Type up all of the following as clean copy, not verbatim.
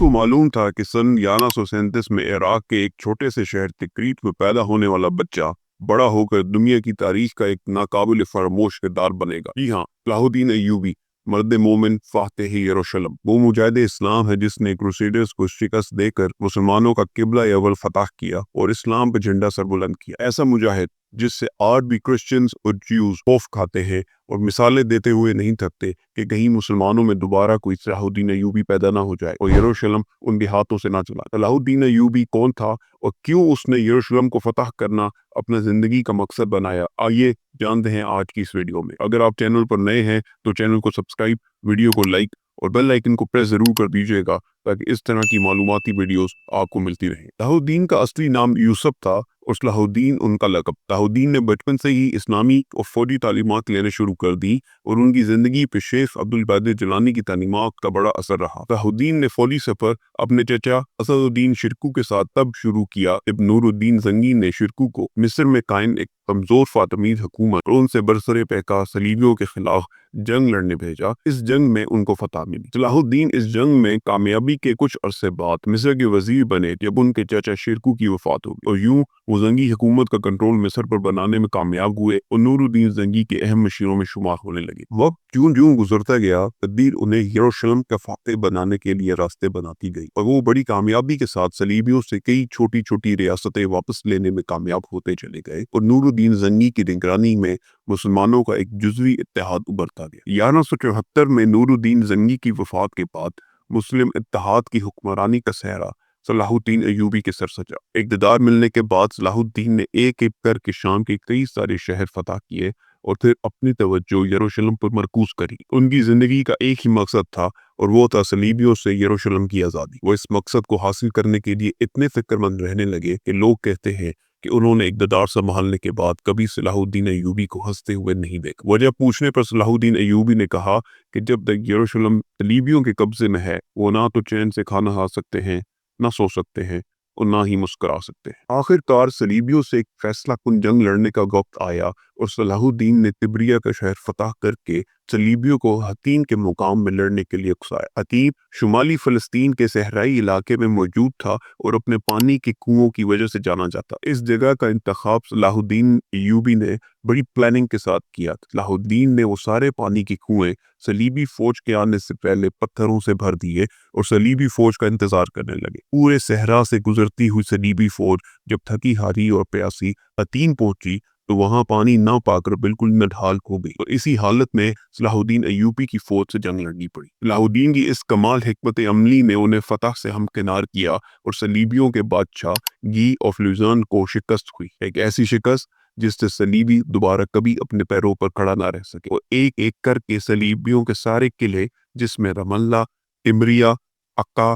को मालूम था कि सन 1137 में इराक के एक छोटे से शहर तिक्रीत में पैदा होने वाला बच्चा बड़ा होकर दुनिया की तारीख का एक नाकाबिल फरामोश किरदार बनेगा। जी हाँ, सलाहुद्दीन अय्यूबी, मर्द मोमिन फातेह यरूशलेम, वो मुजाहिद इस्लाम है जिसने क्रूसेडर्स को शिकस्त देकर मुसलमानों का किबला अव्वल फतह किया और इस्लाम पर झंडा सरबुलंद किया। ऐसा मुजाहिद जिससे आज भी क्रिश्चियंस और ज्यूज खौफ खाते हैं और मिसालें देते हुए नहीं थकते कि कहीं मुसलमानों में दोबारा कोई सलाहुद्दीन अय्यूबी पैदा ना हो जाए और यरूशलेम उनके हाथों से ना चला। सलाहुद्दीन अय्यूबी कौन था और क्यों उसने यरूशलेम को फतह करना अपना जिंदगी का मकसद बनाया, आइए जानते हैं आज की इस वीडियो में। अगर आप चैनल पर नए हैं तो चैनल को सब्सक्राइब, वीडियो को लाइक और बेल आइकन को प्रेस जरूर कर दीजिएगा ताकि इस तरह की मालूमाती वीडियोस आपको मिलती रहे। सलाहुद्दीन का असली नाम यूसुफ था और सलाहुद्दीन उनका लक़ब। सलाहुद्दीन ने बचपन से ही इस्लामी और फौजी तालीमात लेने शुरू कर दी और उनकी जिंदगी पे शेख अब्दुल कादिर जिलानी की तालीमात का बड़ा असर रहा। सलाहुद्दीन ने फौजी सफर अपने चचा असदुद्दीन शिरकू के साथ तब शुरू किया जब नूरुद्दीन जंगी ने शिरकू को मिस्र में कायम एक कमजोर फातमीद हुकूमत और उनसे बरसरे पैका सलीबियों के खिलाफ जंग लड़ने भेजा। इस जंग में उनको फतह मिली। सलाहुद्दीन इस जंग में कामयाबी के कुछ अरसे बाद मिस्र के वजीर बने जब उनके चाचा शिरकू की वफात हो गई और यूं वो जंगी हुकूमत का कंट्रोल मिस्र पर बनाने में कामयाब हुए और नूरुद्दीन जंगी के अहम मशीरों में शुमार होने लगे। वक्त ज्यों ज्यों गुजरता गया तकदीर उन्हें यरूशलेम का फातेह बनाने के लिए रास्ते बनाती गई और वो बड़ी कामयाबी के साथ सलीबियों से कई छोटी छोटी रियासतें वापस लेने में कामयाब होते चले गए और नूरुद्दीन जंगी की निगरानी में मुसलमानों का एक जुज़वी इत्तेहाद उभरता गया। 1174 में नूरुद्दीन जंगी की वफात के बाद मुस्लिम इत्तेहाद की हुक्मरानी का सहरा सलाहुद्दीन अय्यूबी के सर सजा। इक़्तिदार मिलने के बाद सलाहुद्दीन ने एक एक करके शाम के कई सारे शहर फतह किए और फिर अपनी तवज्जो यरूशलेम पर मरकूज करी। उनकी जिंदगी का एक ही मकसद था और वो था सलीबियों से यरूशलेम की आज़ादी। वो इस मकसद को हासिल करने के लिए इतने फिक्रमंद रहने लगे कि लोग कहते हैं कि उन्होंने इक़्तिदार संभालने के बाद कभी सलाहुद्दीन अय्यूबी को हंसते हुए नहीं देखा। वजह पूछने पर सलाहुद्दीन अय्यूबी ने कहा कि जब तक यरूशलेम सलीबियों के कब्जे में है वो ना तो चैन से खाना खा सकते हैं, ना सो सकते हैं और ना ही मुस्कुरा सकते हैं। आखिरकार सलीबियों से एक फैसला कुन जंग लड़ने का वक्त आया और सलाहुद्दीन ने तिब्रिया का शहर फतह करके सलीबियों को हतीम के मुकाम में लड़ने के लिए उकसाया। हतीम शुमाली फ़लस्तीन के सहराई इलाके में मौजूद था और अपने पानी के कुओं की वजह से जाना जाता। इस जगह का इंतखाब सलाहुद्दीन अय्यूबी ने बड़ी प्लानिंग के साथ किया। सलाहुद्दीन ने वो सारे पानी के कुएं सलीबी फौज के आने से पहले पत्थरों से भर दिए और सलीबी फौज का इंतजार करने लगे। पूरे सहरा से गुजरती हुई सलीबी फौज जब थकी हारी और प्यासी हतीम पहुंची तो वहां पानी न पाकर बिल्कुल नढाल हो गई और इसी हालत में सलाहुद्दीन अय्यूबी की फौज से जंग लड़नी पड़ी। सलाहुद्दीन की इस कमाल हिकमत अमली ने उन्हें फतह से हमकिनार किया और सलीबियों के बादशाह गी ऑफ लुज़ान को शिकस्त हुई। एक ऐसी शिकस्त जिससे सलीबी दोबारा कभी अपने पैरों पर खड़ा ना रह सके और एक एक करके सलीबियों के सारे किले जिसमें रमल्ला, तिम्रिया, अक्का,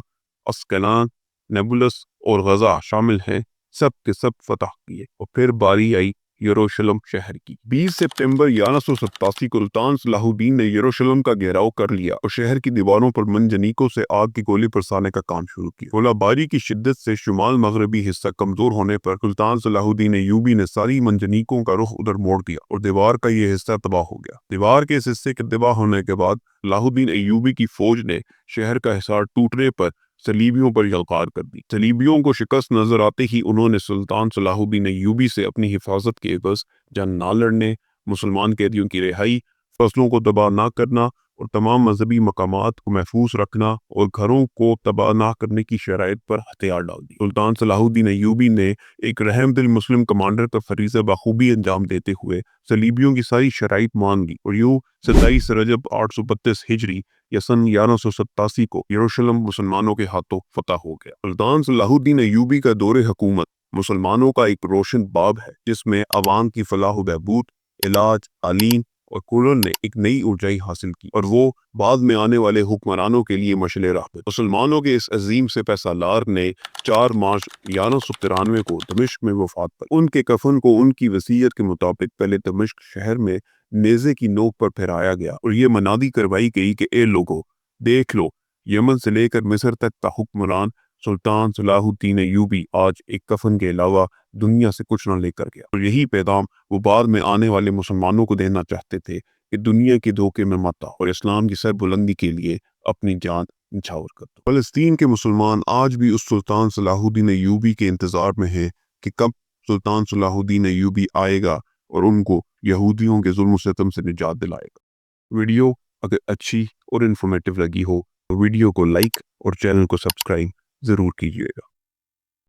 अस्कलान, नेबुलस और गजा शामिल हैं, सब के सब फतह किए और फिर बारी आई यरूशलेम शहर की। 20 सितंबर 1187 को सुल्तान सलाहुद्दीन ने यरूशलेम का घेराव कर लिया और शहर की दीवारों पर मंजनीकों से आग की गोली बरसाने का काम शुरू किया। गोलाबारी की शिद्दत से शुमाल मगरबी हिस्सा कमजोर होने पर सुल्तान सलाहुद्दीन अय्यूबी ने सारी मंजनीकों का रुख उधर मोड़ दिया और दीवार का ये हिस्सा तबाह हो गया। दीवार के इस हिस्से के तबाह होने के बाद सलाहुद्दीन अय्यूबी की फौज ने शहर का हिसार टूटने पर सलीबियों पर यलकार कर दी। सलीबियों को शिकस्त नजर आते ही उन्होंने सुल्तान सलाहुद्दीन अय्यूबी से अपनी हिफाजत के एवज जंग ना लड़ने, मुसलमान कैदियों की रिहाई, फसलों को तबाह ना करना और तमाम मजहबी मकामात को महफूज रखना और घरों को तबाह ना करने की शराइत पर हथियार डाल दी। सुल्तान सलाहुद्दीन अय्यूबी ने एक रहमदिल मुस्लिम कमांडर का फरीज़ा बखूबी अंजाम देते हुए सलीबियों की सारी शराइत मान ली और यूं 27 रजब 832 हिजरी या सन 1187 को यरूशलेम मुसलमानों के हाथों फतह हो गया। सुल्तान सलाहुद्दीन अय्यूबी का दौरे हुकूमत मुसलमानों का एक रोशन बाब है जिसमें अवाम की फलाह बहबूद, इलाज, तालीम और कुरान ने एक नई ऊंचाई हासिल की और वो बाद में आने वाले हुक्मरानों के लिए मशले राह पे। मुसलमानों के इस अजीम से पैसालार ने 4 मार्च 1193 को दमिश्क में वफात पाई। उनके कफन को उनकी वसीयत के मुताबिक पहले दमिश्क शहर में नेज़े की नोक पर फहराया गया और ये मनादी करवाई गई कि ए लोगो देख लो, यमन से लेकर मिस्र तक का हुक्मरान सुल्तान सलाहुद्दीन अय्यूबी आज एक कफन के अलावा दुनिया से कुछ न लेकर गया। और यही पैगाम वो बाद में आने वाले मुसलमानों को देना चाहते थे कि दुनिया के धोखे में मत आओ और इस्लाम की सरबुलंदी के लिए अपनी जान نچھاور کر دو۔ فلسطین کے مسلمان آج بھی اس سلطان صلاح الدین ایوبی کے انتظار میں ہیں کہ کب سلطان صلاح الدین ایوبی آئے گا اور ان کو یہودیوں کے ظلم و ستم سے نجات دلائے گا۔ ویڈیو اگر اچھی اور انفارمیٹیو لگی ہو تو ویڈیو کو لائک اور چینل کو سبسکرائب ضرور کیجیے گا۔